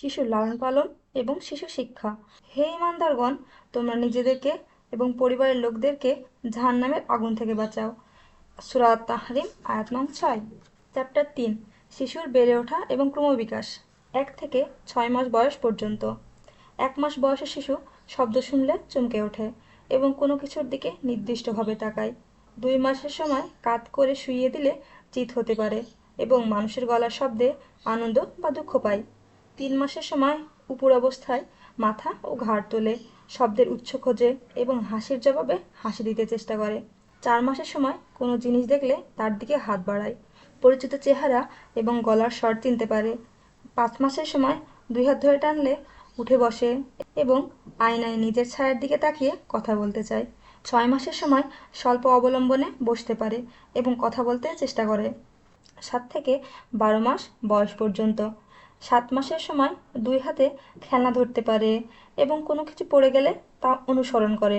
শিশুর লালন পালন এবং শিশু শিক্ষা। হে ঈমানদারগণ, তোমরা নিজেদেরকে এবং পরিবারের লোকদেরকে জাহান্নামের আগুন থেকে বাঁচাও। সূরা তাহরিম আয়াত নং 6। চ্যাপ্টার 3, শিশুর বেড়ে ওঠা এবং ক্রমবিকাশ। 1 থেকে 6 মাস বয়স পর্যন্ত। 1 মাস বয়সের শিশু শব্দ শুনলে চমকে ওঠে এবং কোনো কিছুর দিকে নির্দিষ্টভাবে তাকায়। 2 মাসের সময় কাত করে শুইয়ে দিলে চিৎ হতে পারে এবং মানুষের গলার শব্দে আনন্দ বা দুঃখ পায়। 3 মাসের সময় উপর অবস্থায় মাথা ও ঘাড় তোলে, শব্দের উৎস খোঁজে এবং হাসির জবাবে হাসি দিতে চেষ্টা করে। 4 মাসের সময় কোনো জিনিস দেখলে তার দিকে হাত বাড়ায়, পরিচিত চেহারা এবং গলার স্বর চিনতে পারে। 5 মাসের সময় 2 হাত ধরে টানলে উঠে বসে এবং আয়নায় নিজের ছায়ার দিকে তাকিয়ে কথা বলতে চায়। 6 মাসের সময় স্বল্প অবলম্বনে বসতে পারে এবং কথা বলতে চেষ্টা করে। 7 থেকে 12 মাস বয়স পর্যন্ত। 7 মাসের সময় 2 হাতে খেলনা ধরতে পারে এবং কোনো কিছু পড়ে গেলে তা অনুসরণ করে।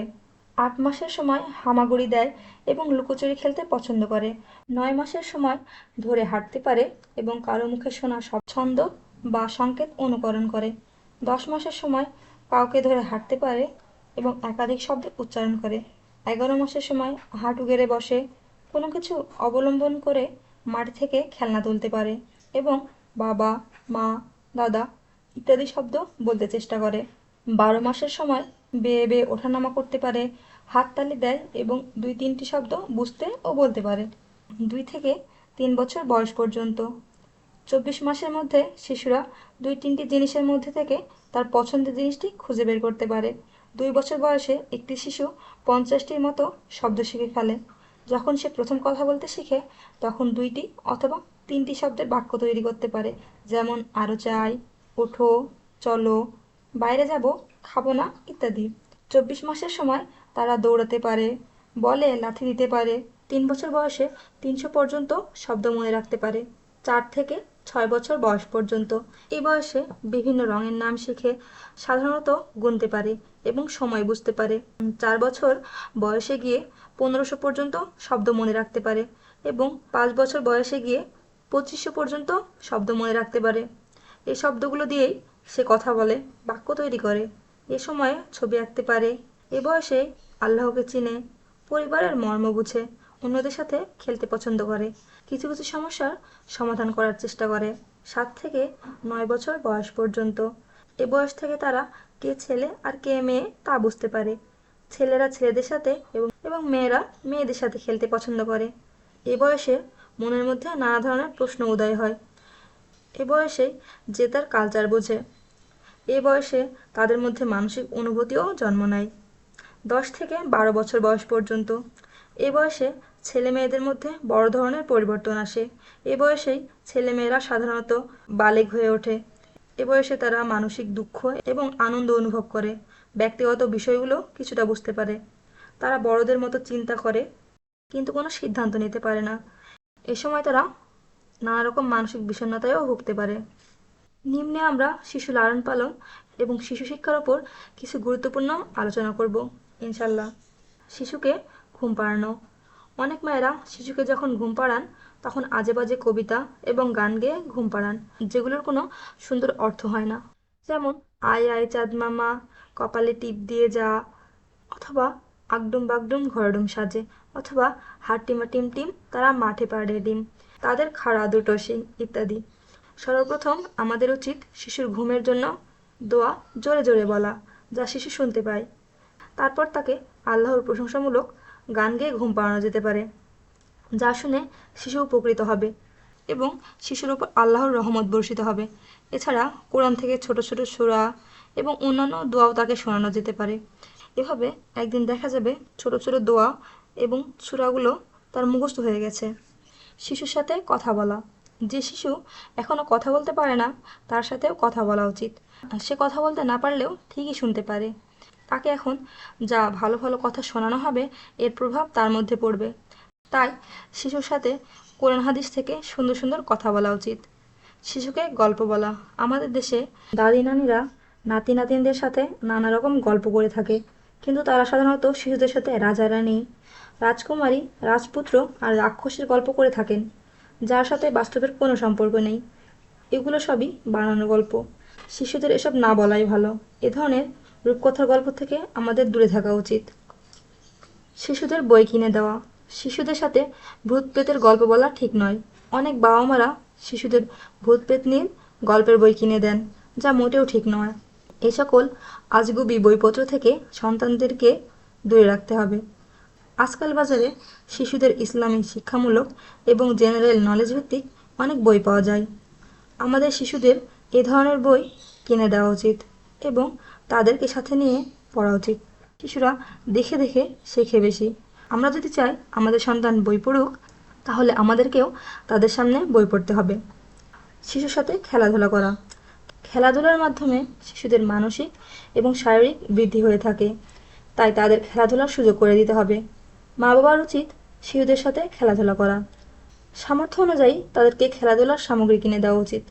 8 মাসের সময় হামাগুড়ি দেয় এবং লুকোচুরি খেলতে পছন্দ করে। 9 মাসের সময় ধরে হাঁটতে পারে এবং কারো মুখে শোনা সব ছন্দ বা সংকেত অনুকরণ করে। 10 মাসের সময় কাউকে ধরে হাঁটতে পারে এবং একাধিক শব্দ উচ্চারণ করে। 11 মাসের সময় হাঁটু গেড়ে বসে কোনো কিছু অবলম্বন করে মাটি থেকে খেলনা তুলতে পারে এবং বাবা, মা, দাদা ইত্যাদি শব্দ বলতে চেষ্টা করে। 12 মাসের সময় বেয়ে বেয়ে ওঠানামা করতে পারে, হাততালি দেয় এবং 2-3টি শব্দ বুঝতে ও বলতে পারে। 2 থেকে 3 বছর বয়স পর্যন্ত। 24 মাসের মধ্যে শিশুরা 2-3টি জিনিসের মধ্যে থেকে তার পছন্দের জিনিসটি খুঁজে বের করতে পারে। 2 বছর বয়সে একটি শিশু 50টির মতো শব্দ শিখে ফেলে। যখন সে প্রথম কথা বলতে শিখে তখন 2টি অথবা 3টি শব্দের বাক্য তৈরি করতে পারে, যেমন আরো চাই, ওঠো, চলো, বাইরে যাব, খাবো না ইত্যাদি। 24 মাসের সময় তারা দৌড়াতে পারে, বলে লাথি দিতে পারে। 3 বছর বয়সে 300 পর্যন্ত শব্দ মনে রাখতে পারে। 4 থেকে 6 বছর বয়স পর্যন্ত। এই বয়সে বিভিন্ন রঙের নাম শিখে সাধারণত গুনতে পারে এবং সময় বুঝতে পারে। 4 বছর বয়সে গিয়ে 1500 পর্যন্ত শব্দ মনে রাখতে পারে এবং 5 বছর বয়সে গিয়ে 2500 পর্যন্ত শব্দ মনে রাখতে পারে। এই শব্দগুলো দিয়েই সে কথা বলে, বাক্য তৈরি করে। এ সময়ে ছবি আঁকতে পারে। এ বয়সে আল্লাহকে চিনে, পরিবারের মর্ম বুঝে, অন্যদের সাথে খেলতে পছন্দ করে, কিছু কিছু সমস্যার সমাধান করার চেষ্টা করে। 7 থেকে 9 বছর বয়স পর্যন্ত। এ বয়স থেকে তারা কে ছেলে আর কে মেয়ে তা বুঝতে পারে। ছেলেরা ছেলেদের সাথে এবং মেয়েরা মেয়েদের সাথে খেলতে পছন্দ করে। এ বয়সে মনের মধ্যে নানা ধরনের প্রশ্ন উদয় হয়। এ বয়সেই যে তার কালচার বোঝে। এ বয়সে তাদের মধ্যে মানসিক অনুভূতিও জন্ম নেয়। 10 থেকে 12 বছর বয়স পর্যন্ত। এ বয়সে ছেলে মেয়েদের মধ্যে বড় ধরনের পরিবর্তন আসে। এ বয়সেই ছেলেমেয়েরা সাধারণত বালেগ হয়ে ওঠে। এ বয়সে তারা মানসিক দুঃখ এবং আনন্দ অনুভব করে, ব্যক্তিগত বিষয়গুলো কিছুটা বুঝতে পারে। তারা বড়দের মতো চিন্তা করে কিন্তু কোনো সিদ্ধান্ত নিতে পারে না। এ সময় তারা নানা রকম মানসিক বিষণ্ণতায়ও ভুগতে পারে। নিম্নে আমরা শিশু লালন পালন এবং শিশু শিক্ষার ওপর কিছু গুরুত্বপূর্ণ আলোচনা করব ইনশাল্লাহ। শিশুকে ঘুম পাড়ানো। অনেক মায়েরা শিশুকে যখন ঘুম পাড়ান তখন আজে বাজে কবিতা এবং গান গেয়ে ঘুম পাড়ান, যেগুলোর কোনো সুন্দর অর্থ হয় না। যেমন আয় আয় চাঁদ মামা, কপালে টিপ দিয়ে যা, অথবা আগডুম বাগডুম ঘরডুম সাজে, অথবা হাট্টিমা টিম টিম তারা মাঠে পাড়ে ডিম, তাদের খাড়া দুটো শিং ইত্যাদি। সর্বপ্রথম আমাদের উচিত শিশুর ঘুমের জন্য দোয়া জোরে জোরে বলা, যা শিশু শুনতে পায়। তারপর তাকে আল্লাহর প্রশংসামূলক গান গেয়ে ঘুম পাড়ানো যেতে পারে, যা শুনে শিশু উপকৃত হবে এবং শিশুর উপর আল্লাহর রহমত বর্ষিত হবে। এছাড়া কোরআন থেকে ছোট ছোট সূরা এবং অন্যান্য দোয়াও তাকে শোনানো যেতে পারে। এভাবে একদিন দেখা যাবে ছোট ছোট দোয়া এবং সূরাগুলো তার মুখস্থ হয়ে গেছে। শিশুর সাথে কথা বলা। যে শিশু এখনো কথা বলতে পারে না তার সাথেও কথা বলা উচিত। সে কথা বলতে না পারলেও ঠিকই শুনতে পারে। তাকে এখন যা ভালো ভালো কথা শোনানো হবে এর প্রভাব তার মধ্যে পড়বে। তাই শিশুর সাথে কোরআন হাদিস থেকে সুন্দর সুন্দর কথা বলা উচিত। শিশুকে গল্প বলা। আমাদের দেশে দাদি নানিরা নাতি নাতিনদের সাথে নানা রকম গল্প করে থাকে, কিন্তু তারা সাধারণত শিশুদের সাথে রাজা রানী, রাজকুমারী, রাজপুত্র আর রাক্ষসের গল্প করে থাকেন, যার সাথে বাস্তবের কোনো সম্পর্ক নেই। এগুলো সবই বানানো গল্প। শিশুদের এসব না বলাই ভালো। এ ধরনের রূপকথার গল্প থেকে আমাদের দূরে থাকা উচিত। শিশুদের বই কিনে দেওয়া। শিশুদের সাথে ভূত প্রেতের গল্প বলা ঠিক নয়। অনেক বাবা মারা শিশুদের ভূত প্রেত নিয়ে গল্পের বই কিনে দেন, যা মোটেও ঠিক নয়। এ সকল আজগুবি বইপত্র থেকে সন্তানদেরকে দূরে রাখতে হবে। আজকাল বাজারে শিশুদের ইসলামী শিক্ষামূলক এবং জেনারেল নলেজ ভিত্তিক অনেক বই পাওয়া যায়। আমাদের শিশুদের এ ধরনের বই কিনে দেওয়া উচিত এবং তাদেরকে সাথে নিয়ে পড়া উচিত। শিশুরা দেখে দেখে শেখে বেশি। আমরা যদি চাই আমাদের সন্তান বই পড়ুক, তাহলে আমাদেরকেও তাদের সামনে বই পড়তে হবে। শিশুর সাথে খেলাধুলা করা। খেলাধুলার মাধ্যমে শিশুদের মানসিক এবং শারীরিক বৃদ্ধি হয়ে থাকে, তাই তাদের খেলাধুলার সুযোগ করে দিতে হবে। মা বাবার উচিত শিশুদের সাথে খেলাধুলা করা। সামর্থ্য অনুযায়ী তাদেরকে খেলাধুলার সামগ্রী কিনে দেওয়া উচিত।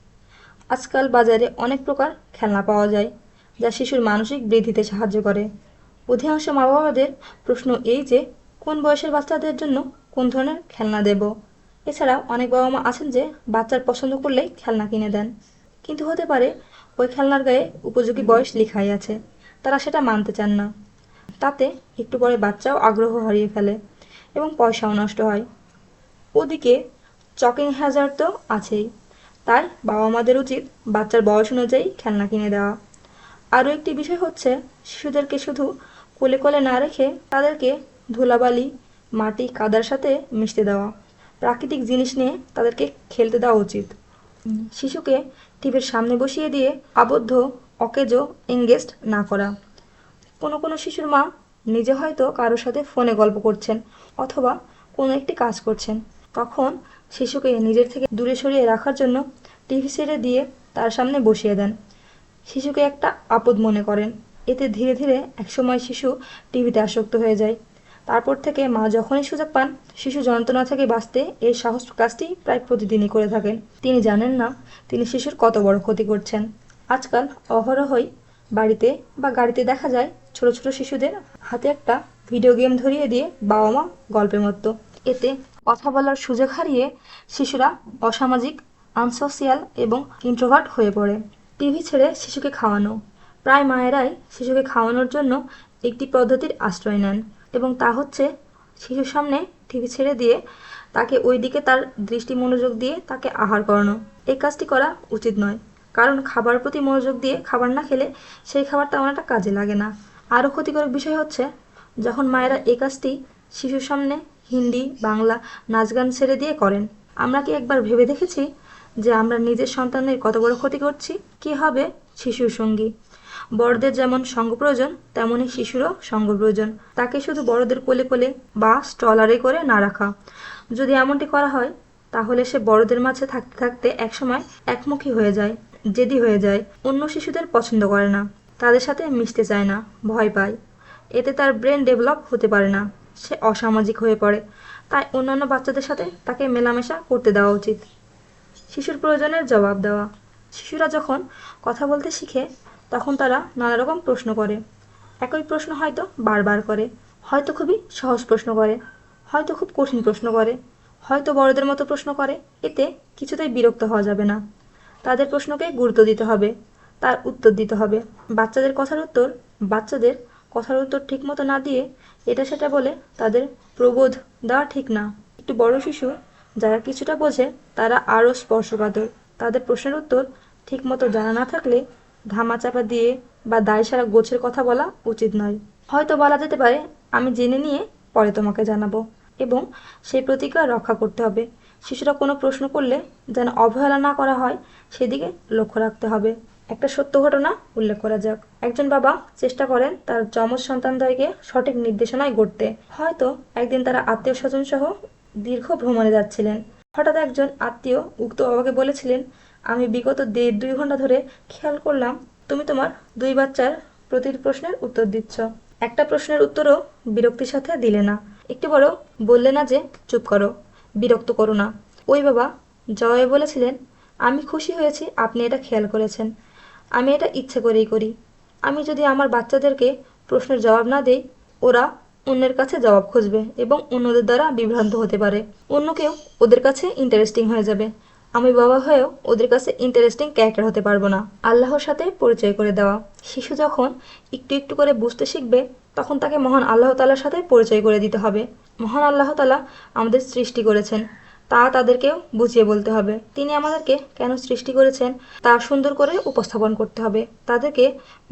আজকাল বাজারে অনেক প্রকার খেলনা পাওয়া যায়, যা শিশুর মানসিক বৃদ্ধিতে সাহায্য করে। অধিকাংশ মা বাবাদের প্রশ্ন এই যে কোন বয়সের বাচ্চাদের জন্য কোন ধরনের খেলনা দেব। এছাড়া অনেক বাবা মা আছেন যে বাচ্চার পছন্দ করলেই খেলনা কিনে দেন, কিন্তু হতে পারে ওই খেলনার গায়ে উপযোগী বয়স লেখাই আছে, তারা সেটা মানতে চান না। তাতে একটু পরে বাচ্চাও আগ্রহ হারিয়ে ফেলে এবং পয়সাও নষ্ট হয়। ওদিকে চকিং হ্যাজার্ড তো আছেই, তাই বাবা মাদের উচিত বাচ্চার বয়স অনুযায়ী খেলনা কিনে দেওয়া। আরও একটি বিষয় হচ্ছে শিশুদেরকে শুধু কোলে কোলে না রেখে তাদেরকে ধুলাবালি, মাটি, কাদার সাথে মিশতে দেওয়া। প্রাকৃতিক জিনিস নিয়ে তাদেরকে খেলতে দেওয়া উচিত। শিশুকে টিভির সামনে বসিয়ে দিয়ে আবদ্ধ, অকেজো, এঙ্গেজড না করা। কোনো কোনো শিশুর মা নিজে হয়তো কারোর সাথে ফোনে গল্প করছেন অথবা কোনো একটি কাজ করছেন, তখন শিশুকে নিজের থেকে দূরে সরিয়ে রাখার জন্য টিভি ছেড়ে দিয়ে তার সামনে বসিয়ে দেন। শিশুকে একটা আপদ মনে করেন। এতে ধীরে ধীরে একসময় শিশু টিভিতে আসক্ত হয়ে যায়। তারপর থেকে মা যখনই সুযোগ পান শিশু যন্ত্রণা থেকে বাঁচতে এই সাহস কাজটি প্রায় প্রতিদিনই করে থাকেন। তিনি জানেন না তিনি শিশুর কত বড় ক্ষতি করছেন। আজকাল অহরহই বাড়িতে বা গাড়িতে দেখা যায় ছোট ছোট শিশুদের হাতে একটা ভিডিও গেম ধরিয়ে দিয়ে বাবা মা গল্পের মতো। এতে কথা বলার সুযোগ হারিয়ে শিশুরা অসামাজিক, আনসোশিয়াল এবং ইন্ট্রোভার্ট হয়ে পড়ে। টিভি ছেড়ে শিশুকে খাওয়ানো। প্রায় মায়েরাই শিশুকে খাওয়ানোর জন্য একটি পদ্ধতির আশ্রয় নেন এবং তা হচ্ছে শিশুর সামনে টিভি ছেড়ে দিয়ে তাকে ওই দিকে তার দৃষ্টি মনোযোগ দিয়ে তাকে আহার করানো। এই কাজটি করা উচিত নয়, কারণ খাবার প্রতি মনোযোগ দিয়ে খাবার না খেলে সেই খাবার তেমন একটা কাজে লাগে না। আরও ক্ষতিকর বিষয় হচ্ছে যখন মায়েরা এই কাজটি শিশুর সামনে হিন্দি, বাংলা নাচ গান ছেড়ে দিয়ে করেন। আমরা কি একবার ভেবে দেখেছি যে আমরা নিজের সন্তানের কত বড় ক্ষতি করছি? কি হবে শিশুর সঙ্গী? বড়দের যেমন সঙ্গ প্রয়োজন, তেমনই শিশুরও সঙ্গ প্রয়োজন। তাকে শুধু বড়দের কোলে কোলে বা স্ট্রলারে করে না রাখা। যদি এমনটি করা হয় তাহলে সে বড়দের মাঝে থাকতে থাকতে একসময় একমুখী হয়ে যায়, জেদি হয়ে যায়, অন্য শিশুদের পছন্দ করে না, তাদের সাথে মিশতে চায় না, ভয় পায়। এতে তার ব্রেন ডেভেলপ হতে পারে না, সে অসামাজিক হয়ে পড়ে। তাই অন্যান্য বাচ্চাদের সাথে তাকে মেলামেশা করতে দেওয়া উচিত। শিশুর প্রয়োজনের জবাব দেওয়া। শিশুরা যখন কথা বলতে শিখে তখন তারা নানা রকম প্রশ্ন করে। একই প্রশ্ন হয়তো বারবার করে, হয়তো খুবই সহজ প্রশ্ন করে, হয়তো খুব কঠিন প্রশ্ন করে, হয়তো বড়দের মতো প্রশ্ন করে। এতে কিছুতেই বিরক্ত হওয়া যাবে না। তাদের প্রশ্নকে গুরুত্ব দিতে হবে, তার উত্তর দিতে হবে। বাচ্চাদের কথার উত্তর ঠিকমতো না দিয়ে এটা সেটা বলে তাদের প্রবোধ দেওয়া ঠিক না। একটু বড় শিশু যারা কিছুটা বোঝে তারা আরও স্পর্শকাতর। তাদের প্রশ্নের উত্তর ঠিকমতো জানা না থাকলে ধামাচাপা দিয়ে বা দায়সারা গোছের কথা বলা উচিত নয়। হয়তো বলা যেতে পারে, আমি জেনে নিয়ে পরে তোমাকে জানাবো, এবং সেই প্রতিজ্ঞা রক্ষা করতে হবে। শিশুরা কোনো প্রশ্ন করলে যেন অবহেলা না করা হয় সেদিকে লক্ষ্য রাখতে হবে। একটা সত্য ঘটনা উল্লেখ করা যাক। একজন বাবা চেষ্টা করেন তার যমজ সন্তানদ্বয়কে সঠিক নির্দেশনায় গড়তে। হয়তো একদিন তারা আত্মীয় স্বজন সহ দীর্ঘ ভ্রমণে যাচ্ছিলেন। হঠাৎ একজন আত্মীয় উক্ত বাবাকে বলেছিলেন, আমি বিগত 1.5-2 ঘন্টা ধরে খেয়াল করলাম তুমি তোমার 2 বাচ্চার প্রতিটি প্রশ্নের উত্তর দিচ্ছ। একটা প্রশ্নের উত্তরও বিরক্তির সাথে দিলে না, একটু বড় বললে না যে চুপ করো, বিরক্ত করো না। ওই বাবা জবাবে বলেছিলেন, আমি খুশি হয়েছি আপনি এটা খেয়াল করেছেন, আমি এটা ইচ্ছে করেই করি। আমি যদি আমার বাচ্চাদেরকে প্রশ্নের জবাব না দেই, ওরা অন্যের কাছে জবাব খুঁজবে এবং অন্যদের দ্বারা বিভ্রান্ত হতে পারে। অন্য কেউ ওদের কাছে ইন্টারেস্টিং হয়ে যাবে। আমি বাবা হয়েও ওদের কাছে ইন্টারেস্টিং ক্যারেক্টার হতে পারবো না। আল্লাহর সাথে পরিচয় করে দেওয়া। শিশু যখন একটু একটু করে বুঝতে শিখবে তখন তাকে মহান আল্লাহ তাআলার সাথে পরিচয় করে দিতে হবে। মহান আল্লাহ তাআলা আমাদের সৃষ্টি করেছেন, তা তাদেরকেও বুঝিয়ে বলতে হবে। তিনি আমাদেরকে কেন সৃষ্টি করেছেন তা সুন্দর করে উপস্থাপন করতে হবে। তাদেরকে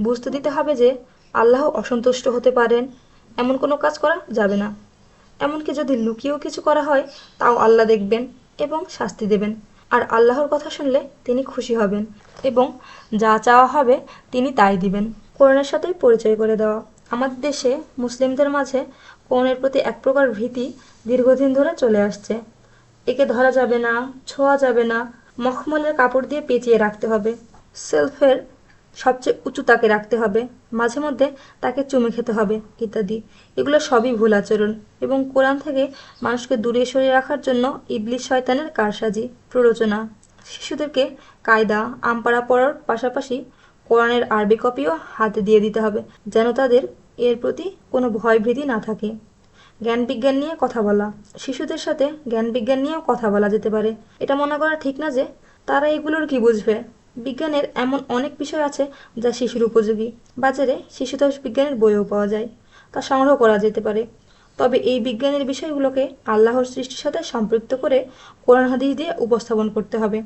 বুঝতে দিতে হবে যে আল্লাহ অসন্তুষ্ট হতে পারেন, এমন কোনো কাজ করা যাবে না। এমনকি যদি লুকিয়েও কিছু করা হয় তাও আল্লাহ দেখবেন এবং শাস্তি দেবেন। আর আল্লাহর কথা শুনলে তিনি খুশি হবেন এবং যা চাওয়া হবে তিনি তাই দিবেন। কোরআনের সাথে পরিচয় করে দেওয়া। আমাদের দেশে মুসলিমদের মাঝে কোরআনের প্রতি এক প্রকার ভীতি দীর্ঘদিন ধরে চলে আসছে। একে ধরা যাবে না, ছোঁয়া যাবে না, মখমলের কাপড় দিয়ে পেঁচিয়ে রাখতে হবে, সেলফের সবচেয়ে উঁচু তাকে রাখতে হবে, মাঝে মধ্যে তাকে চুমে খেতে হবে ইত্যাদি। এগুলো সবই ভুল আচরণ এবং কোরআন থেকে মানুষকে দূরে সরিয়ে রাখার জন্য ইবলিস শয়তানের কারসাজি প্ররোচনা। শিশুদেরকে কায়দা আমপাড়া পড়ার পাশাপাশি কোরআনের আরবি কপিও হাতে দিয়ে দিতে হবে, যেন তাদের এর প্রতি কোনো ভয় ভীতি না থাকে। জ্ঞান বিজ্ঞান নিয়ে কথা বলা। শিশুদের সাথে জ্ঞান বিজ্ঞান নিয়েও কথা বলা যেতে পারে। এটা মনে করা ঠিক না যে তারা এগুলোর কি বুঝবে। বিজ্ঞানের এমন অনেক বিষয় আছে যা শিশুর উপযোগী। বাজারে শিশুতোষ বিজ্ঞানের বইও পাওয়া যায়, তা সংগ্রহ করা যেতে পারে। তবে এই বিজ্ঞানের বিষয়গুলোকে আল্লাহর সৃষ্টির সাথে সম্পৃক্ত করে কোরআন হাদিস দিয়ে উপস্থাপন করতে হবে।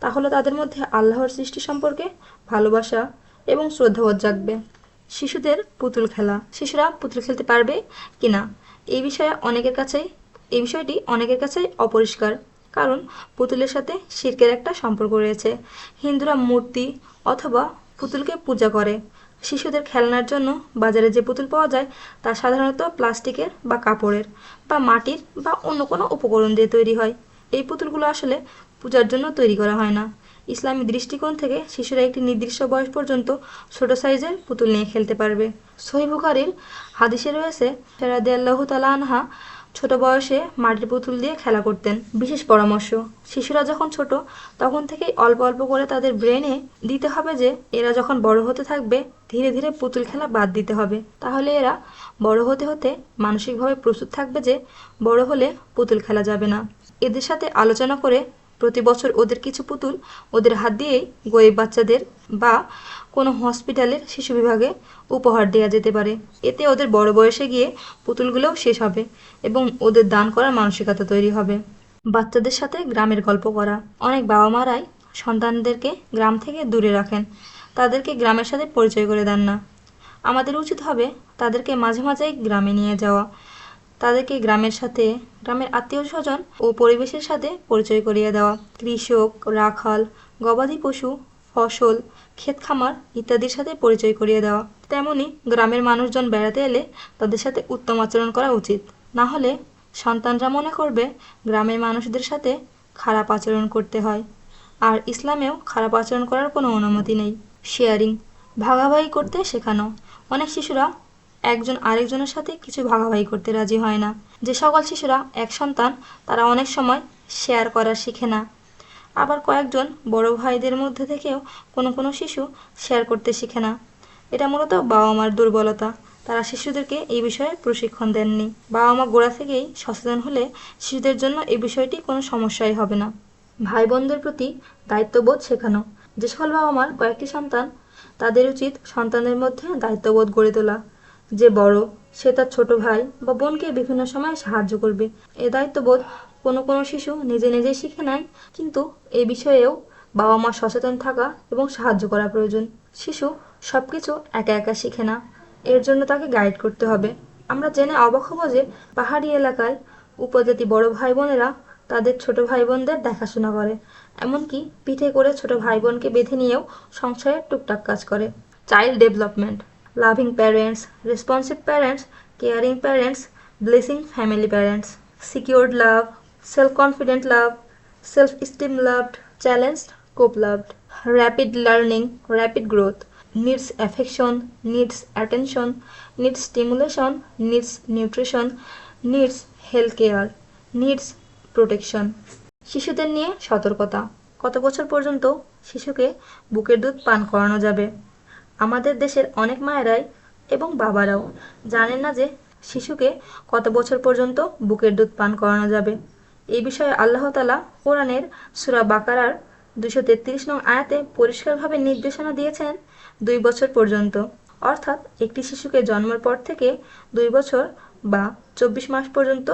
তাহলে তাদের মধ্যে আল্লাহর সৃষ্টি সম্পর্কে ভালোবাসা এবং শ্রদ্ধাবোধ জাগবে। শিশুদের পুতুল খেলা। শিশুরা পুতুল খেলতে পারবে কিনা এই বিষয়টি অনেকের কাছেই অপরিষ্কার, কারণ পুতুলের সাথে শিরকের একটা সম্পর্ক রয়েছে। হিন্দুরা মূর্তি অথবা পুতুলকে পূজা করে। শিশুদের খেলনার জন্য বাজারে যে পুতুল পাওয়া যায় তা সাধারণত প্লাস্টিকের বা কাপড়ের বা মাটির বা অন্য কোনো উপকরণ দিয়ে তৈরি হয়। এই পুতুলগুলো আসলে পূজার জন্য তৈরি করা হয় না। ইসলামী দৃষ্টিকোণ থেকে শিশুরা একটি নির্দিষ্ট বয়স পর্যন্ত ছোট সাইজের পুতুল নিয়ে খেলতে পারবে। সহিহ বুখারীর হাদিসে রয়েছে, রাদিয়াল্লাহু তাআলা আনহা ছোট বয়সে মাটির পুতুল দিয়ে খেলা করতেন। বিশেষ পরামর্শ: শিশুরা যখন ছোট তখন থেকেই অল্প অল্প করে তাদের ব্রেনে দিতে হবে যে এরা যখন বড় হতে থাকবে ধীরে ধীরে পুতুল খেলা বাদ দিতে হবে। তাহলে এরা বড় হতে হতে মানসিকভাবে প্রস্তুত থাকবে যে বড় হলে পুতুল খেলা যাবে না। এদের সাথে আলোচনা করে প্রতি বছর ওদের কিছু পুতুল ওদের হাত দিয়েই গরিব বাচ্চাদের বা কোনো হসপিটালের শিশু বিভাগে উপহার দেওয়া যেতে পারে। এতে ওদের বড় বয়সে গিয়ে পুতুলগুলোও শেষ হবে এবং ওদের দান করার মানসিকতা তৈরি হবে। বাচ্চাদের সাথে গ্রামের গল্প করা। অনেক বাবা মারাই সন্তানদেরকে গ্রাম থেকে দূরে রাখেন, তাদেরকে গ্রামের সাথে পরিচয় করে দেন না। আমাদের উচিত হবে তাদেরকে মাঝে মাঝেই গ্রামে নিয়ে যাওয়া, তাদেরকে গ্রামের আত্মীয় স্বজন ও পরিবেশের সাথে পরিচয় করিয়ে দেওয়া। কৃষক, রাখাল, গবাদি পশু, ফসল, ক্ষেত খামার ইত্যাদির সাথে পরিচয় করিয়ে দেওয়া। তেমনি গ্রামের মানুষজন বেড়াতে এলে তাদের সাথে উত্তম আচরণ করা উচিত। না হলে সন্তানরা মনে করবে গ্রামের মানুষদের সাথে খারাপ আচরণ করতে হয়, আর ইসলামেও খারাপ আচরণ করার কোনো অনুমতি নেই। শেয়ারিং, ভাগাভাগি করতে শেখানো। অনেক শিশুরা একজন আরেকজনের সাথে কিছু ভাগাভাগি করতে রাজি হয় না। যে সকল শিশুরা এক সন্তান তারা অনেক সময় শেয়ার করা শিখে না। আবার কয়েকজন বড় ভাইদের মধ্যে থেকেও কোনো কোনো শিশু শেয়ার করতে শিখে না। এটা মূলত বাবা মার দুর্বলতা, তারা শিশুদেরকে এই বিষয়ে প্রশিক্ষণ দেননি। বাবা মা গোড়া থেকেই সচেতন হলে শিশুদের জন্য এই বিষয়টি কোনো সমস্যাই হবে না। ভাই বোনদের প্রতি দায়িত্ববোধ শেখানো। যে সকল বাবা মার কয়েকটি সন্তান তাদের উচিত সন্তানদের মধ্যে দায়িত্ববোধ গড়ে তোলা। যে বড় সে তার ছোট ভাই বা বোনকে বিভিন্ন সময় সাহায্য করবে। এ দায়িত্ববোধ কোনো কোনো শিশু নিজে নিজেই শিখে নেয়, কিন্তু এই বিষয়েও বাবা মা সচেতন থাকা এবং সাহায্য করা প্রয়োজন। শিশু সবকিছু একা একা শিখে না, এর জন্য তাকে গাইড করতে হবে। আমরা জেনে অবাক হব যে পাহাড়ি এলাকায় উপজাতি বড় ভাই বোনেরা তাদের ছোট ভাই বোনদের দেখাশোনা করে, এমনকি পিঠে করে ছোট ভাই বোনকে বেঁধে নিয়েও সংসারের টুকটাক কাজ করে। Child development, loving parents, responsive parents, caring parents, blessing family parents, secured love, self confident love, self esteem loved, challenged, cope loved, rapid learning, rapid growth, needs affection, needs attention, needs stimulation, needs nutrition, needs health care, needs protection. শিশুদের নিয়ে সতর্কতা। কত বছর পর্যন্ত শিশুকে বুকের দুধ পান করানো যাবে? আমাদের দেশের অনেক মায়েরাই এবং বাবারাও জানেন না যে শিশুকে কত বছর পর্যন্ত বুকের দুধ পান করানো যাবে। এই বিষয়ে আল্লাহ তাআলা কোরআনের সূরা বাকারার 233 নং আয়াতে পরিষ্কারভাবে নির্দেশনা দিয়েছেন 2 বছর পর্যন্ত, অর্থাৎ একটি শিশুকে জন্মের পর থেকে 2 বছর বা 24 মাস পর্যন্ত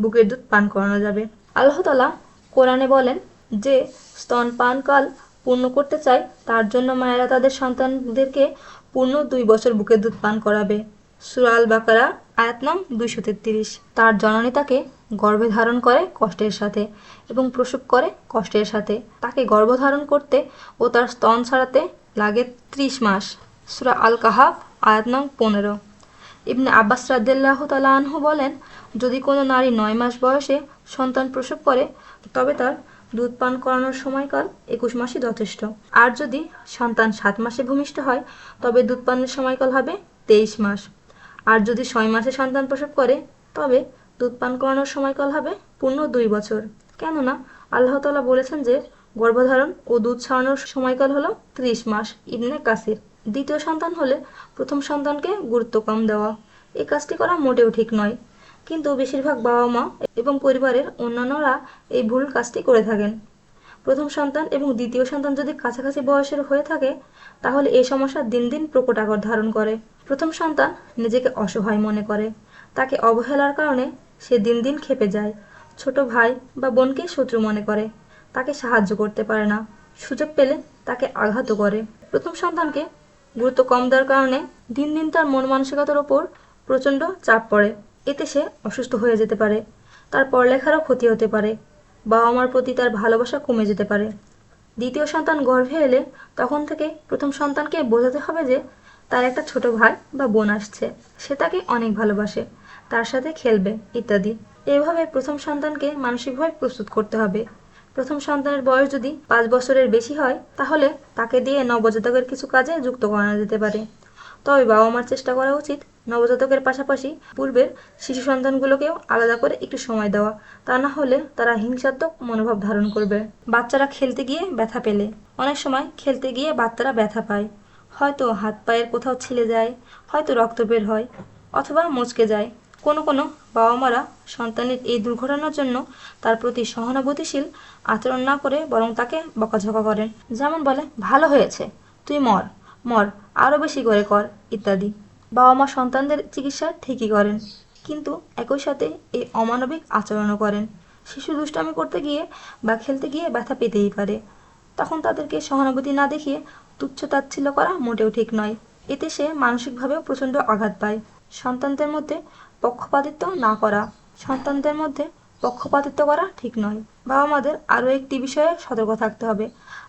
বুকের দুধ পান করানো যাবে। আল্লাহ তাআলা কোরআনে বলেন যে স্তনপানকাল পূর্ণ করতে চায় তার জন্য মায়েরা তাদের সন্তানদেরকে পূর্ণ 2 বছর বুকের দুধ পান করাবে। সূরা আল বাকারা আয়াত নং 233। তার জননী তাকে গর্ভে ধারণ করে কষ্টের সাথে এবং প্রসব করে কষ্টের সাথে। তাকে গর্ভধারণ করতে ও তার স্তন ছাড়াতে লাগে 30 মাস। সূরা আল কাহাফ আয়াত নং 15। ইবনে আব্বাস রাদিয়াল্লাহু তাআলা আনহু বলেন, যদি কোনো নারী 9 মাস বয়সে সন্তান প্রসব করে তবে তার দুধ পান করানোর সময়কাল 21 মাসই যথেষ্ট। আর যদি সন্তান 7 মাসে ভূমিষ্ঠ হয় তবে দুধ পানের সময়কাল হবে 23 মাস। আর যদি 6 মাসে সন্তান প্রসব করে তবে দুধ পান করানোর সময়কাল হবে পূর্ণ 2 বছর। কেননা আল্লাহ তাআলা বলেছেন যে গর্ভধারণ ও দুধ ছাড়ানোর সময়কাল হলো 30 মাস। ইবনে কাসির। দ্বিতীয় সন্তান হলে প্রথম সন্তানকে গুরুত্ব কম দেওয়া, এই কাজটি করা মোটেও ঠিক নয়, কিন্তু বেশিরভাগ বাবা মা এবং পরিবারের অন্যান্যরা এই ভুল কাজটি করে থাকেন। প্রথম সন্তান এবং দ্বিতীয় সন্তান যদি কাছাকাছি বয়সের হয়ে থাকে তাহলে এই সমস্যা দিন দিন প্রকট আকার ধারণ করে। প্রথম সন্তান নিজেকে অসহায় মনে করে, তাকে অবহেলার কারণে সে দিন দিন ক্ষেপে যায়। ছোট ভাই বা বোনকে শত্রু মনে করে, তাকে সাহায্য করতে পারে না, সুযোগ পেলে তাকে আঘাতও করে। প্রথম সন্তানকে গুরুত্ব কম দেওয়ার কারণে দিন দিন তার মন মানসিকতার ওপর প্রচণ্ড চাপ পড়ে। এতে সে অসুস্থ হয়ে যেতে পারে, তার পড়ালেখারও ক্ষতি হতে পারে, বাবা মার প্রতি তার ভালোবাসা কমে যেতে পারে। দ্বিতীয় সন্তান গর্ভে এলে তখন থেকে প্রথম সন্তানকে বোঝাতে হবে যে তার একটা ছোট ভাই বা বোন আসছে, সে তাকে অনেক ভালোবাসে, তার সাথে খেলবে ইত্যাদি। এভাবে প্রথম সন্তানকে মানসিকভাবে প্রস্তুত করতে হবে। প্রথম সন্তানের বয়স যদি 5 বছরের বেশি হয় তাহলে তাকে দিয়ে নবজাতকের কিছু কাজে যুক্ত করানো যেতে পারে। তবে বাবা মার চেষ্টা করা উচিত নবজাতকের পাশাপাশি পূর্বের শিশু সন্তানগুলোকেও আলাদা করে একটু সময় দেওয়া, তা না হলে তারা হিংসাত্মক মনোভাব ধারণ করবে। বাচ্চারা খেলতে গিয়ে ব্যথা পেলে, অনেক সময় খেলতে গিয়ে বাচ্চারা ব্যথা পায়, হয়তো হাত পায়ের কোথাও ছিলে যায়, হয়তো রক্ত বের হয় অথবা মচকে যায়। কোনো কোনো বাবা মারা সন্তানের এই দুর্ঘটনার জন্য তার প্রতি সহানুভূতিশীল আচরণ না করে বরং তাকে বকাঝকা করেন, যেমন বলে ভালো হয়েছে, তুই মর মর, আরও বেশি করে কর ইত্যাদি। বাবা মা সন্তানদের চিকিৎসা ঠিকই করেন, কিন্তু একই সাথে এই অমানবিক আচরণও করেন। শিশু দুষ্টামি করতে গিয়ে বা খেলতে গিয়ে ব্যথা পেতেই পারে, তখন তাদেরকে সহানুভূতি না দেখিয়ে তুচ্ছ তাচ্ছিল্য করা মোটেও ঠিক নয়। এতে সে মানসিকভাবেও প্রচণ্ড আঘাত পায়। সন্তানদের মধ্যে পক্ষপাতিত্ব না করা, সন্তানদের মধ্যে পক্ষপাতিত্ব করা ঠিক নয়। বাবা মাদের আরও একটি বিষয়ে সতর্ক থাকতে হবে,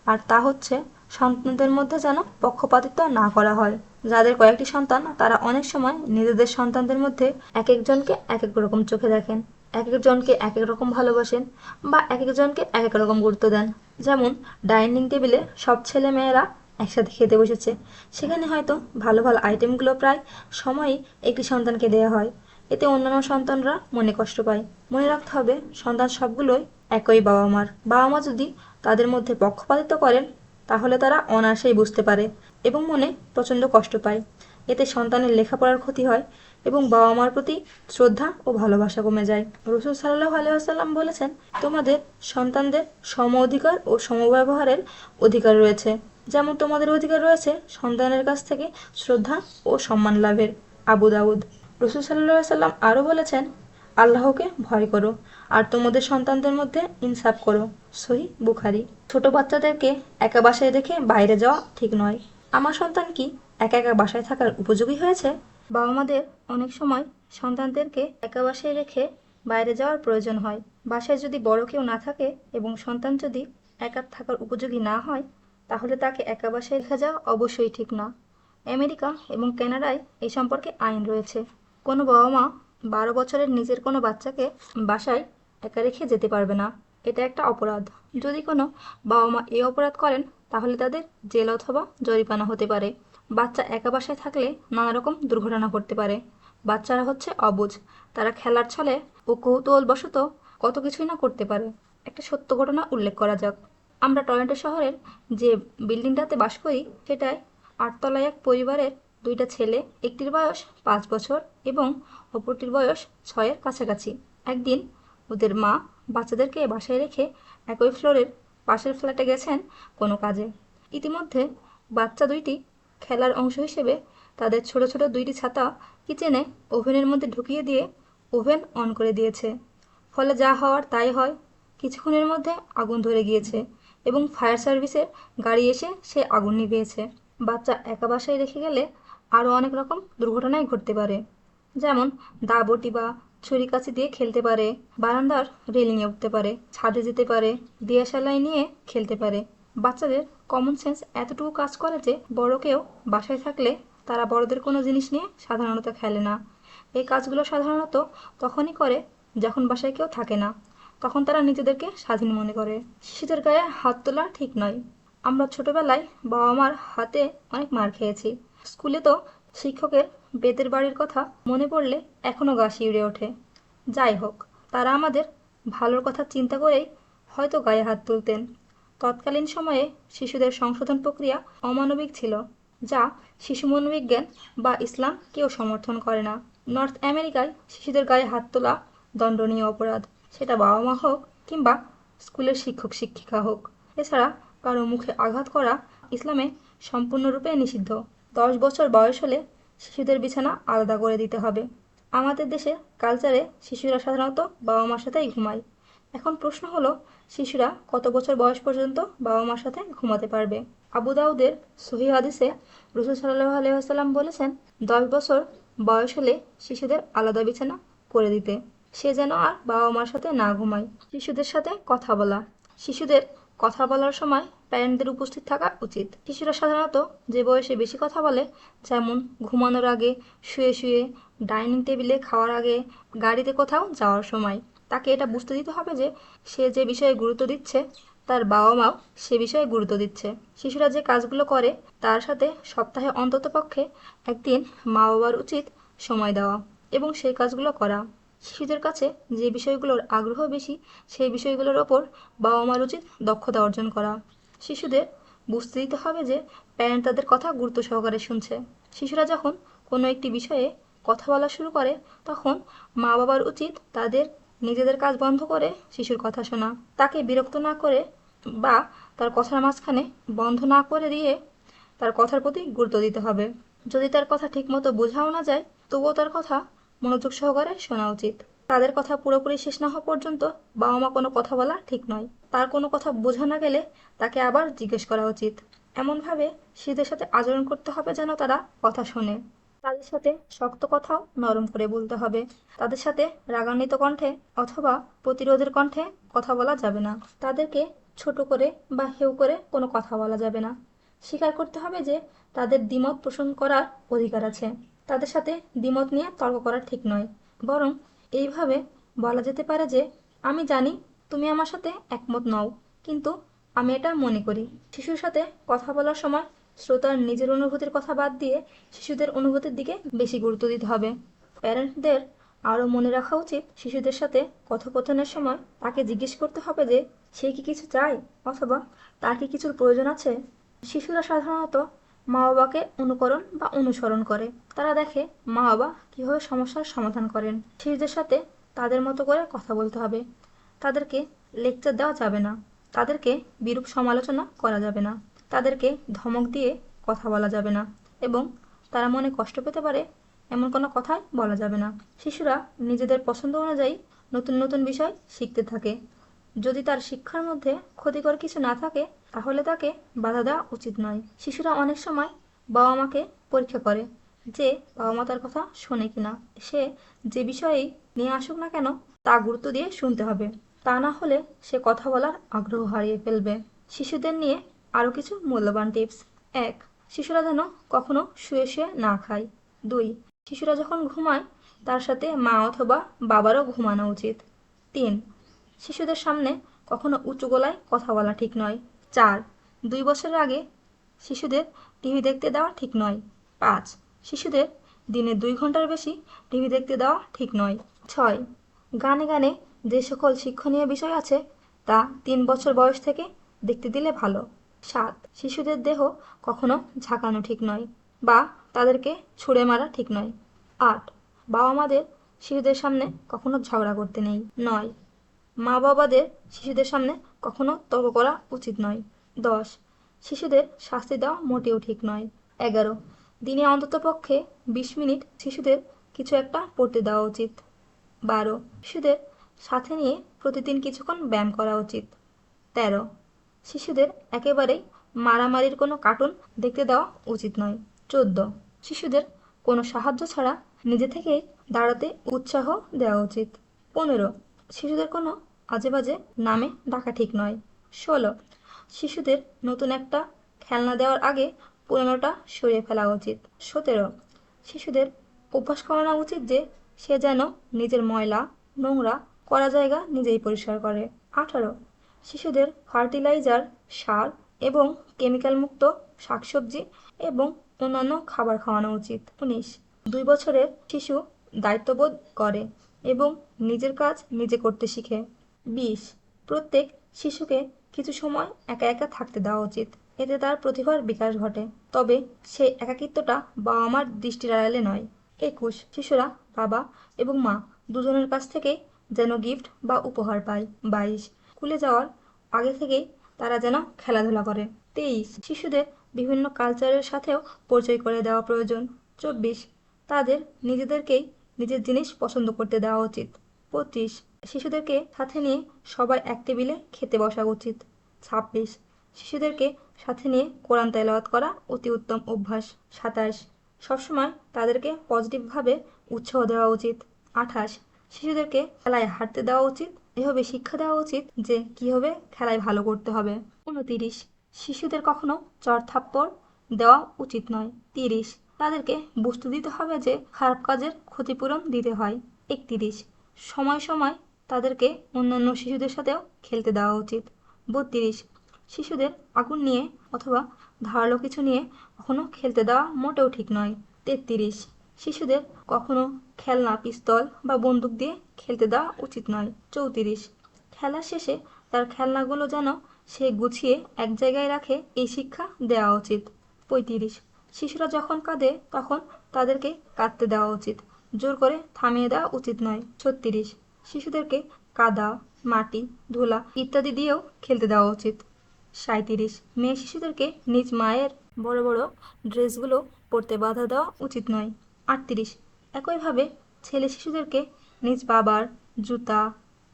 আর তা হচ্ছে সন্তানদের মধ্যে যেন পক্ষপাতিত্ব না করা হয়। যাদের কয়েকটি সন্তান তারা অনেক সময় নিজেদের সন্তানদের মধ্যে এক একজনকে এক এক রকম চোখে দেখেন, এক একজনকে এক এক রকম ভালোবাসেন বা এক একজনকে এক এক রকম গুরুত্ব দেন। যেমন ডাইনিং টেবিলে সব ছেলে মেয়েরা একসাথে খেতে বসেছে, সেখানে হয়তো ভালো ভালো আইটেমগুলো প্রায় সময়ই একটি সন্তানকে দেওয়া হয়, এতে অন্যান্য সন্তানরা মনে কষ্ট পায়। মনে রাখতে হবে সন্তান সবগুলোই একই বাবা মার। বাবা মা যদি তাদের মধ্যে পক্ষপাতিত্ব করেন তাহলে তারা অনায়াসেই বুঝতে পারে এবং মনে প্রচণ্ড কষ্ট পায়। এতে সন্তানের লেখাপড়ার ক্ষতি হয় এবং বাবা মার প্রতি শ্রদ্ধা ও ভালোবাসা কমে যায়। রাসূল সাল্লাল্লাহু আলাইহি ওয়াসাল্লাম বলেছেন, তোমাদের সন্তানদের সম অধিকার ও সমব্যবহারের অধিকার রয়েছে, যেমন তোমাদের অধিকার রয়েছে সন্তানের কাছ থেকে শ্রদ্ধা ও সম্মান লাভের। আবু দাউদ। রাসূল সাল্লাল্লাহু আলাইহি ওয়াসাল্লাম আরও বলেছেন, আল্লাহকে ভয় করো আর তোমাদের সন্তানদের মধ্যে ইনসাফ করো। সহিহ বুখারী। ছোট বাচ্চাদেরকে একা বাসায় রেখে বাইরে যাওয়া ঠিক নয়। আমার সন্তান কি একা একা বাসায় থাকার উপযোগী হয়েছে? বাবা মাদের অনেক সময় সন্তানদেরকে একা বাসায় রেখে বাইরে যাওয়ার প্রয়োজন হয়। বাসায় যদি বড় কেউ না থাকে এবং সন্তান যদি একা থাকার উপযোগী না হয় তাহলে তাকে একা বাসায় রেখে যাওয়া অবশ্যই ঠিক না। আমেরিকা এবং কানাডায় এই সম্পর্কে আইন রয়েছে। কোনো বাবা মা 12 বছরের নিজের কোনো বাচ্চাকে বাসায় একা রেখে যেতে পারবে না, এটা একটা অপরাধ। যদি কোনো বাবা মা এই অপরাধ করেন তাহলে তাদের জেল অথবা জরিমানা হতে পারে। বাচ্চা একা বাসায় থাকলে নানা রকম দুর্ঘটনা ঘটতে পারে। বাচ্চারা হচ্ছে অবুঝ, তারা খেলার ছলে ও কৌতূহলবশত কত কিছুই না করতে পারে। একটা সত্য ঘটনা উল্লেখ করা যাক। আমরা টরন্টো শহরের যে বিল্ডিংটাতে বাস করি সেটায় 8 তলায় এক পরিবারের 2টা ছেলে, একটির বয়স 5 বছর এবং অপরটির বয়স 6-এর কাছাকাছি। একদিন ওদের মা বাচ্চাদেরকে বাসায় রেখে একই ফ্লোরের পাশের ফ্ল্যাটে গেছেন কোনো কাজে। ইতিমধ্যে বাচ্চা দুইটি খেলার অংশ হিসেবে তাদের ছোট ছোট দুইটি ছাতা কিচেনে ওভেনের মধ্যে ঢুকিয়ে দিয়ে ওভেন অন করে দিয়েছে। ফলে যা হওয়ার তাই হয়। কিছুক্ষণের মধ্যে আগুন ধরে গিয়েছে এবং ফায়ার সার্ভিসের গাড়ি এসে সে আগুন নিভিয়েছে। বাচ্চা একা বাসায় রেখে গেলে আরও অনেক রকম দুর্ঘটনাই ঘটতে পারে, যেমন দা বটি বা ছুরি কাঁচি দিয়ে খেলতে পারে, বারান্দার রেলিংয়ে উঠতে পারে, ছাদে যেতে পারে, দিয়াশালাই নিয়ে খেলতে পারে। বাচ্চাদের কমন সেন্স এতটুকু কাজ করে যে বড় কেউ বাসায় থাকলে তারা বড়দের কোনো জিনিস নিয়ে সাধারণত খেলে না। এই কাজগুলো সাধারণত তখনই করে যখন বাসায় কেউ থাকে না, তখন তারা নিজেদেরকে স্বাধীন মনে করে। শিশুদের গায়ে হাত তোলা ঠিক নয়। আমরা ছোটবেলায় বাবা মার হাতে অনেক মার খেয়েছি। স্কুলে তো শিক্ষকের বেতের বাড়ির কথা মনে পড়লে এখনও গা শিউরে ওঠে। যাই হোক, তারা আমাদের ভালোর কথা চিন্তা করেই হয়তো গায়ে হাত তুলতেন। তৎকালীন সময়ে শিশুদের সংশোধন প্রক্রিয়া অমানবিক ছিল, যা শিশু মনোবিজ্ঞান বা ইসলাম কেউ সমর্থন করে না। নর্থ আমেরিকায় শিশুদের গায়ে হাত তোলা দণ্ডনীয় অপরাধ, সেটা বাবা মা হোক কিংবা স্কুলের শিক্ষক শিক্ষিকা হোক। এছাড়া কারো মুখে আঘাত করা ইসলামে সম্পূর্ণরূপে নিষিদ্ধ। 10 বছর বয়স হলে শিশুদের বিছানা আলাদা করে দিতে হবে। আমাদের দেশের কালচারে শিশুরা সাধারণত বাবা মার সাথেই ঘুমায়। এখন প্রশ্ন হলো, শিশুরা কত বছর বয়স পর্যন্ত বাবা মার সাথে ঘুমাতে পারবে? আবু দাউদের সহিহ হাদিসে রাসূল সাল্লাল্লাহু আলাইহি ওয়াসাল্লাম বলেছেন, 10 বছর বয়স হলে শিশুদের আলাদা বিছানা করে দিতে, সে যেন আর বাবা মার সাথে না ঘুমায়। শিশুদের সাথে কথা বলা। শিশুদের কথা বলার সময় প্যারেন্টদের উপস্থিত থাকা উচিত। শিশুরা সাধারণত যে বয়সে বেশি কথা বলে, যেমন ঘুমানোর আগে, শুয়ে শুয়ে, ডাইনিং টেবিলে খাওয়ার আগে, গাড়িতে কোথাও যাওয়ার সময়, তাকে এটা বুঝতে দিতে হবে যে সে যে বিষয়ে গুরুত্ব দিচ্ছে তার বাবা মাও সে বিষয়ে গুরুত্ব দিচ্ছে। শিশুরা যে কাজগুলো করে তার সাথে সপ্তাহে অন্ততপক্ষে একদিন মা বাবার উচিত সময় দেওয়া এবং সেই কাজগুলো করা। শিশুদের কাছে যে বিষয়গুলোর আগ্রহ বেশি সেই বিষয়গুলোর ওপর বাবা মার উচিত দক্ষতা অর্জন করা। শিশুদের বুঝতে দিতে হবে যে প্যারেন্ট তাদের কথা গুরুত্ব সহকারে শুনছে। শিশুরা যখন কোনো একটি বিষয়ে কথা বলা শুরু করে তখন মা বাবার উচিত তাদের নিজেদের কাজ বন্ধ করে শিশুর কথা শোনা, তাকে বিরক্ত না করে বা তার কথার মাঝখানে বন্ধ না করে দিয়ে তার কথার প্রতি গুরুত্ব দিতে হবে। যদি তার কথা ঠিকমতো বোঝাও না যায় তবুও তার কথা মনোযোগ সহকারে শোনা উচিত। তাদের কথা পুরোপুরি শেষ না হওয়া পর্যন্ত বাবা মা কোনো কথা বলা ঠিক নয়। তার কোনো কথা বোঝা না গেলে তাকে আবার জিজ্ঞেস করা উচিত। এমনভাবে শিশুদের সাথে আচরণ করতে হবে যেন তারা কথা শোনে। তাদের সাথে শক্ত কথাও নরম করে বলতে হবে। তাদের সাথে রাগান্বিত কণ্ঠে অথবা প্রতিরোধের কণ্ঠে কথা বলা যাবে না। তাদেরকে ছোট করে বা হেউ করে কোনো কথা বলা যাবে না। স্বীকার করতে হবে যে তাদের দ্বিমত পোষণ করার অধিকার আছে। তাদের সাথে দ্বিমত নিয়ে তর্ক করা ঠিক নয়, বরং এইভাবে বলা যেতে পারে যে, আমি জানি তুমি আমার সাথে একমত নও, কিন্তু আমি এটা মনে করি। শিশুর সাথে কথা বলার সময় শ্রোতার নিজের অনুভূতির কথা বাদ দিয়ে শিশুদের অনুভূতির দিকে বেশি গুরুত্ব দিতে হবে। প্যারেন্টদের আরও মনে রাখা উচিত, শিশুদের সাথে কথোপকথনের সময় তাকে জিজ্ঞেস করতে হবে যে সে কি কিছু চায় অথবা তার কি কিছুর প্রয়োজন আছে। শিশুরা সাধারণত মা বাবাকে অনুকরণ বা অনুসরণ করে। তারা দেখে মা বাবা কীভাবে সমস্যার সমাধান করেন। শিশুদের সাথে তাদের মতো করে কথা বলতে হবে। তাদেরকে লেকচার দেওয়া যাবে না, তাদেরকে বিরূপ সমালোচনা করা যাবে না, তাদেরকে ধমক দিয়ে কথা বলা যাবে না এবং তারা মনে কষ্ট পেতে পারে এমন কোনো কথাই বলা যাবে না। শিশুরা নিজেদের পছন্দ অনুযায়ী নতুন নতুন বিষয় শিখতে থাকে। যদি তার শিক্ষার মধ্যে ক্ষতিকর কিছু না থাকে তাহলে তাকে বাধা দেওয়া উচিত নয়। শিশুরা অনেক সময় বাবা মাকে পরীক্ষা করে যে বাবা মা তার কথা শোনে কিনা। সে যে বিষয়েই নিয়ে আসুক না কেন তা গুরুত্ব দিয়ে শুনতে হবে, তা না হলে সে কথা বলার আগ্রহ হারিয়ে ফেলবে। শিশুদের নিয়ে আরও কিছু মূল্যবান টিপস। 1. শিশুরা যেন কখনো শুয়ে শুয়ে না খায়। 2. শিশুরা যখন ঘুমায় তার সাথে মা অথবা বাবারও ঘুমানো উচিত। 3. শিশুদের সামনে কখনো উঁচু গলায় কথা বলা ঠিক নয়। 4. 2 বছরের আগে শিশুদের টিভি দেখতে দেওয়া ঠিক নয়। 5. শিশুদের দিনে 2 ঘন্টার বেশি টিভি দেখতে দেওয়া ঠিক নয়। 6. গানে গানে যে সকল শিক্ষণীয় বিষয় আছে তা 3 বছর বয়স থেকে দেখতে দিলে ভালো। 7. শিশুদের দেহ কখনো ঝাঁকানো ঠিক নয় বা তাদেরকে ছুঁড়ে মারা ঠিক নয়। 8. বাবা মাদের শিশুদের সামনে কখনো ঝগড়া করতে নেই। 9. মা বাবাদের শিশুদের সামনে কখনো তর্ক করা উচিত নয়। 10. শিশুদের শাস্তি দেওয়া মোটেও ঠিক নয়। 11. দিনে অন্ততপক্ষে 20 মিনিট শিশুদের কিছু একটা পড়তে দেওয়া উচিত। 12. শিশুদের সাথে নিয়ে প্রতিদিন কিছুক্ষণ ব্যায়াম করা উচিত। 13. শিশুদের একেবারেই মারামারির কোনো কার্টুন দেখতে দেওয়া উচিত নয়। 14. শিশুদের কোনো সাহায্য ছাড়া নিজে থেকেই দাঁড়াতে উৎসাহ দেওয়া উচিত। 15. শিশুদের কোনো আজেবাজে নামে ডাকা ঠিক নয়। 16. শিশুদের নতুন একটা খেলনা দেওয়ার আগে পুরনোটা সরিয়ে ফেলা উচিত। 17. শিশুদের অভ্যাস করানো উচিত যে সে যেন নিজের ময়লা নোংরা করা জায়গা নিজেই পরিষ্কার করে। 18. শিশুদের ফার্টিলাইজার, সার এবং কেমিক্যাল মুক্ত শাকসবজি এবং অন্যান্য খাবার খাওয়ানো উচিত। 19. 2 বছরের শিশু দায়িত্ববোধ করে এবং নিজের কাজ নিজে করতে শিখে। 20. প্রত্যেক শিশুকে কিছু সময় একা একা থাকতে দেওয়া উচিত, এতে তার প্রতিভার বিকাশ ঘটে, তবে সেই একাকিত্বটা বাবা মার দৃষ্টির আড়ালে নয়। 21. শিশুরা বাবা এবং মা দুজনের কাছ থেকে যেন গিফট বা উপহার পায়। 22. স্কুলে যাওয়ার আগে থেকেই তারা যেন খেলাধুলা করে। 23. শিশুদের বিভিন্ন কালচারের সাথেও পরিচয় করে দেওয়া প্রয়োজন। 24. তাদের নিজেদেরকেই নিজের জিনিস পছন্দ করতে দেওয়া উচিত। 25. শিশুদেরকে সাথে নিয়ে সবাই এক টেবিলে খেতে বসা উচিত। 26. শিশুদেরকে সাথে নিয়ে কোরআন তেলাওয়াত করা অতি উত্তম অভ্যাস। 27. সবসময় তাদেরকে পজিটিভভাবে উৎসাহ দেওয়া উচিত। 28. শিশুদেরকে খেলায় হারতে দেওয়া উচিত, এভাবে শিক্ষা দেওয়া উচিত যে কীভাবে খেলায় ভালো করতে হবে। 29. শিশুদের কখনো চড় থাপ্পড় দেওয়া উচিত নয়। 30. তাদেরকে বুঝতে দিতে হবে যে খারাপ কাজের ক্ষতিপূরণ দিতে হয়। 31. সময় সময় তাদেরকে অন্যান্য শিশুদের সাথেও খেলতে দেওয়া উচিত। 32. শিশুদের আগুন নিয়ে অথবা ধারালো কিছু নিয়ে কখনো খেলতে দেওয়া মোটেও ঠিক নয়। 33. শিশুদের কখনো খেলনা, পিস্তল বা বন্দুক দিয়ে খেলতে দেওয়া উচিত নয়। 34. খেলা শেষে তার খেলনাগুলো যেন সে গুছিয়ে এক জায়গায় রাখে, এই শিক্ষা দেওয়া উচিত। 35. শিশুরা যখন কাঁদে তখন তাদেরকে কাঁদতে দেওয়া উচিত, জোর করে থামিয়ে দেওয়া উচিত নয়। 36. শিশুদেরকে কাদা, মাটি, ধুলা ইত্যাদি দিয়েও খেলতে দেওয়া উচিত। 37. মেয়ে শিশুদেরকে নিজ মায়ের বড় বড় ড্রেসগুলো পরতে বাধা দেওয়া উচিত নয়। 38. একইভাবে ছেলে শিশুদেরকে নিজ বাবার জুতা,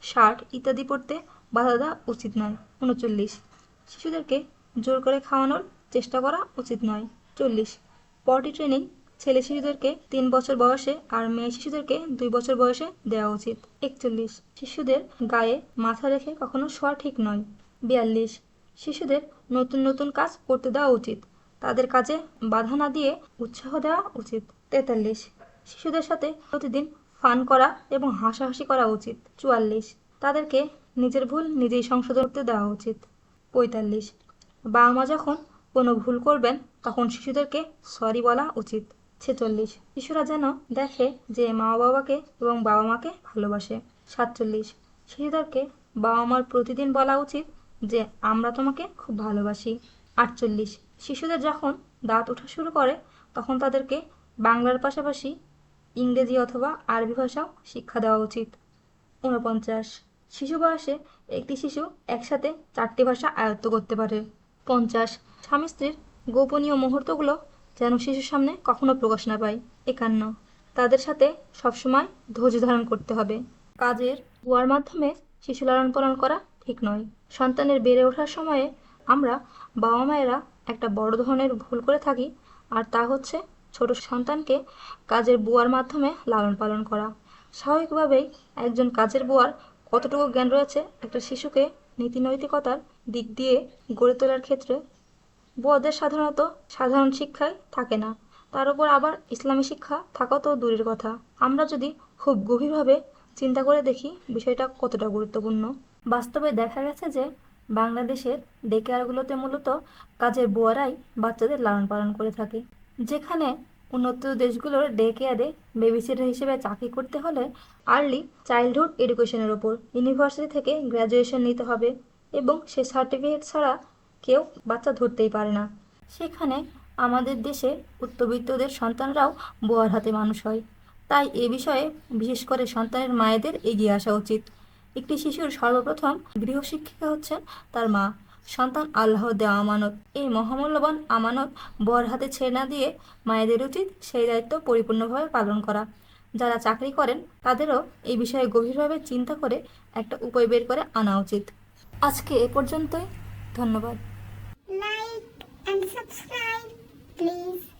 শার্ট ইত্যাদি পরতে বাধা দেওয়া উচিত নয়। 39. শিশুদেরকে জোর করে খাওয়ানোর চেষ্টা করা উচিত নয়। 40. পটি ট্রেনিং ছেলে শিশুদেরকে 3 বছর বয়সে আর মেয়ে শিশুদেরকে 2 বছর বয়সে দেওয়া উচিত। 41. শিশুদের গায়ে মাথা রেখে কখনো শোয়া ঠিক নয়। 42. শিশুদের নতুন নতুন কাজ করতে দেওয়া উচিত, তাদের কাজে বাধা না দিয়ে উৎসাহ দেওয়া উচিত। 43. শিশুদের সাথে প্রতিদিন ফান করা এবং হাসাহাসি করা উচিত। 44. তাদেরকে নিজের ভুল নিজেই সংশোধন করতে দেওয়া উচিত। 45. বাবা মা যখন কোনো ভুল করবেন তখন শিশুদেরকে সরি বলা উচিত। 46. শিশুরা যেন দেখে যে মা বাবাকে এবং বাবা মাকে ভালোবাসে। 47. শিশুদেরকে বাবা মার প্রতিদিন বলা উচিত যে আমরা তোমাকে খুব ভালোবাসি। 48. শিশুদের যখন দাঁত ওঠা শুরু করে তখন তাদেরকে বাংলার পাশাপাশি ইংরেজি অথবা আরবি ভাষাও শিক্ষা দেওয়া উচিত। 49. শিশু বয়সে একটি শিশু একসাথে 4টি ভাষা আয়ত্ত করতে পারে। 50. স্বামী স্ত্রীর গোপনীয় মুহূর্তগুলো যেন শিশুর সামনে কখনো প্রকাশ না পায়। 51. তাদের সাথে সবসময় ধৈর্য ধারণ করতে হবে। কাজের বুয়ার মাধ্যমে শিশু লালন পালন করা ঠিক নয়। সন্তানের বেড়ে ওঠার সময়ে আমরা বাবা মায়েরা একটা বড় ধরনের ভুল করে থাকি, আর তা হচ্ছে ছোট সন্তানকে কাজের বুয়ার মাধ্যমে লালন পালন করা। স্বাভাবিকভাবেই একজন কাজের বুয়ার কতটুকু জ্ঞান রয়েছে একটা শিশুকে নীতি নৈতিকতার দিক দিয়ে গড়ে তোলার ক্ষেত্রে, বুয়াদের সাধারণত সাধারণ শিক্ষাই থাকে না, তার উপর আবার ইসলামী শিক্ষা থাকাও তো দূরের কথা। আমরা যদি খুব গভীরভাবে চিন্তা করে দেখি বিষয়টা কতটা গুরুত্বপূর্ণ। বাস্তবে দেখা গেছে যে বাংলাদেশের ডে কেয়ারগুলোতে মূলত কাজের বুয়ারাই বাচ্চাদের লালন পালন করে থাকে। যেখানে উন্নত দেশগুলোর ডে কেয়ারে বেবিসিটার হিসেবে চাকরি করতে হলে আর্লি চাইল্ডহুড এডুকেশনের ওপর ইউনিভার্সিটি থেকে গ্র্যাজুয়েশন নিতে হবে এবং সে সার্টিফিকেট ছাড়া কেউ বাচ্চা ধরতেই পারে না। সেখানে আমাদের দেশে উচ্চবিত্তদের সন্তানরাও বুয়ার হাতে মানুষ হয়। তাই এ বিষয়ে বিশেষ করে সন্তানের মায়েদের এগিয়ে আসা উচিত। একটি শিশুর সর্বপ্রথম গৃহশিক্ষিকা হচ্ছেন তার মা। সন্তান আল্লাহর দেওয়া আমানত। এই মহামূল্যবান আমানত বর হাতে ছেড়ে না দিয়ে মায়েদের উচিত সেই দায়িত্ব পরিপূর্ণভাবে পালন করা। যারা চাকরি করেন তাদেরও এই বিষয়ে গভীরভাবে চিন্তা করে একটা উপায় বের করে আনা উচিত। আজকে এ পর্যন্তই। ধন্যবাদ। Like and subscribe, please.